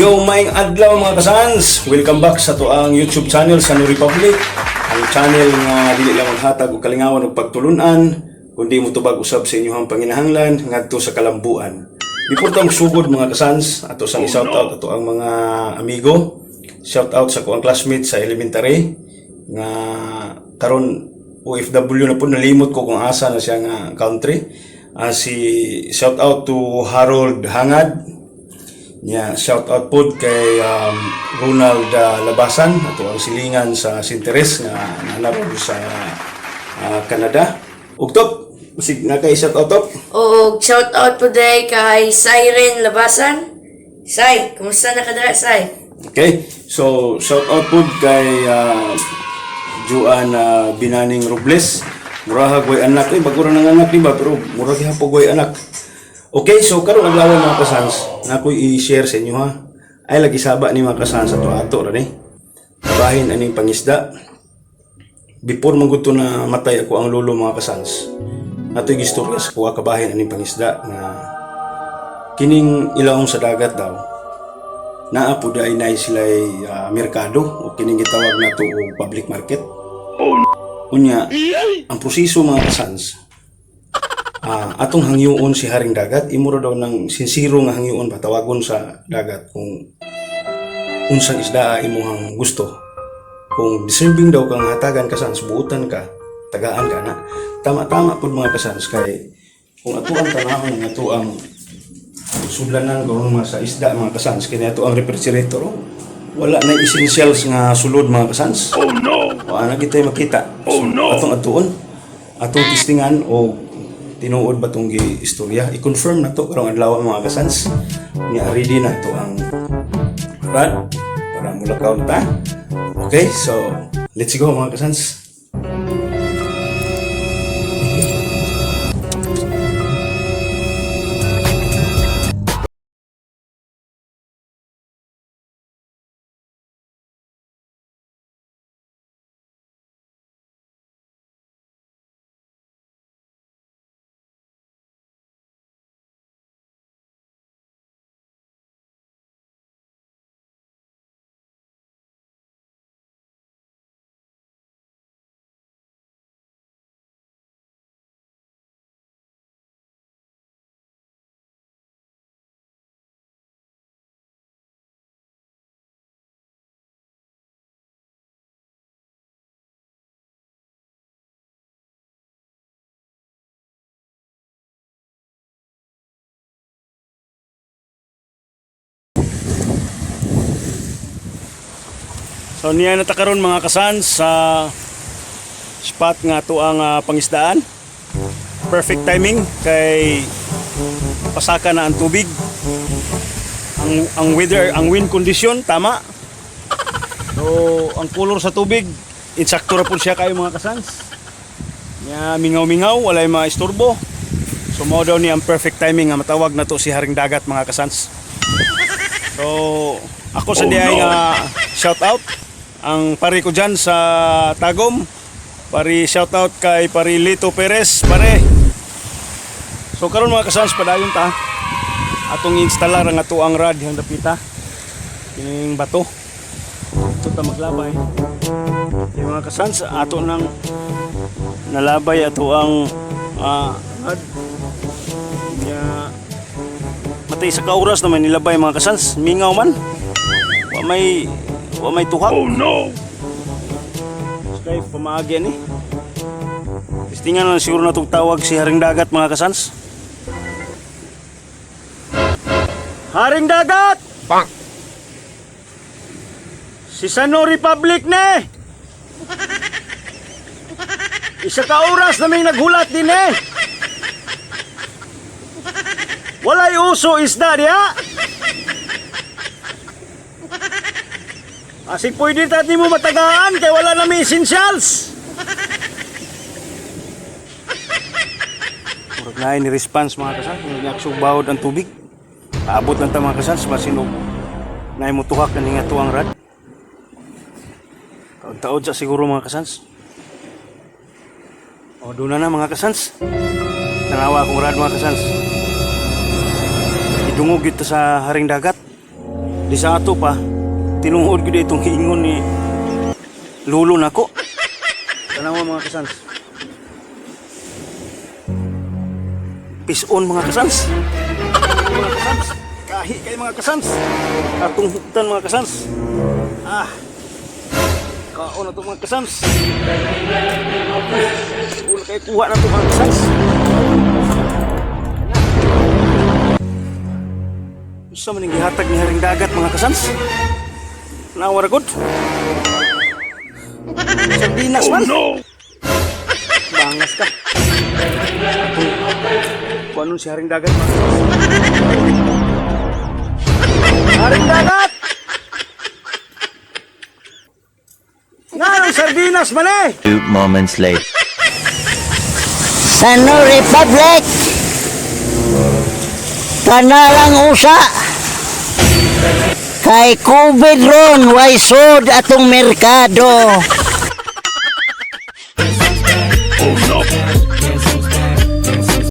Yo, maing adlaw mga kasans. Welcome back sa toang YouTube channel sa New Republic. Ang channel nga dili lang maghatag og kalingawan ug pagtulunan, kundi motubag usab sa inyong panginahanglan ngadto sa kalambuan. Before tang sugod mga kasans, ato sang i-shout out ato ang mga amigo. Shout out sa kuang classmates sa elementary nga karon OFW na po, nalimot ko kung asa na siya nga country. Shout out to Harold Hangad. Shout out po kay Ronald Labasan, ato ang silingan sa Sinteres nga nanaro sa Canada. Ugtop, sig na kay shout out top. O shout out po day kay Siren Labasan. Sai, kumusta na kadara Sai? Okay, so shout out po kay Juan Binaning Robles. Murag way anak bagura nang anak di ba, pero murag hapog way anak. Okay, so karon adlaw mga kasans, na ko i-share sa inyo ha. Ay lagi saba ni mga kasans ato ra ni. Bahin aning pangisda. Before magudto na matay ako ang lolo mga kasans. Ato gistorya sa kuha kabahin aning pangisda nga kining ilawom sa dagat daw. Naa po day nay sila merkado o kining gitawag nato og public market. Unya, ang proseso mga kasans, atong hangyoon si Haring Dagat, imuro daw ng sinsiro nga hangyoon patawagon sa dagat kung unsang isda imuhang gusto. Kung deserving daw kang hatagan kasans, buutan ka, tagaan ka na. Tama-tama po mga kasans, kay kung ato ang tanahon ng ato ang sudlanan kung mga sa isda mga kasans, kaya ato ang refrigerator, wala na essentials nga sulod mga kasans. Oh no! O ana kita makita. Oh no! Atong atuon, atong testingan o tinuod ba tong istorya, i-confirm na to karong adlaw mga kasans. Nga ready na to ang rad para mulakaw ta. Okay, so let's go mga kasans. So niya na ta karon mga kasans sa spot nga to ang pangisdaan. Perfect timing kay pasaka na ang tubig. Ang weather, ang wind condition tama. So ang color sa tubig insakto ra pud siya kayo mga kasans. Nya mingaw-mingaw, walay maisturbo. So mao daw ni ang perfect timing nga matawag na to si Haring Dagat mga kasans. So ako sa diay nga shout out ang pare ko dyan sa Tagum. Pare shout out kay pare Lito Perez pare. So karon mga kasans padayon ta atong instalar ang ato ang rod ang dapita kining bato ito ta maglabay. Yung mga kasans ato nang nalabay ato ang rod ya matay sa kauras naman nilabay mga kasans, mingaw man wa may tuhak. Oh no! Kaya pamaagi ni. Testingan na siguro na itong tawag si Haring Dagat mga kasans. Haring Dagat! Bang! Si Sano Republic ne! Isa ka oras naming naghulat din eh! Walay uso isda diha! Asig pwede tati mo matagaan kaya wala na may essentials. Murag na ni-response mga kasans, nag-aksog bawod ang tubig. Paabot lang ta mga kasans, masinog na imutuhak na nga tuwang rad. Taod-taod sa siguro mga kasans. O doon na mga kasans. Nanawa akong rad mga kasans. Idungog ito sa Haring Dagat. Di sa ato pa, tinuod ko itong hiingon ni Lolo nako. Tanawa mga kasans. Pison mga kasans. Mga kasans. Kahi kay mga kasans. Atong huktan mga kasans. Kaon na ito mga kasans. Ulo kayo kuha na ito mga kasans. Gusto maning gihatag ni Haring Dagat mga kasans. Nawaragod. Sardinas man. Bangas ka. Kung anong si Haring Dagat mga kasans. Haring Dagat! Nga ng sardinas man eh! 2 moments later. Sano Republic kanalang usa kay COVID ron way sod atong merkado.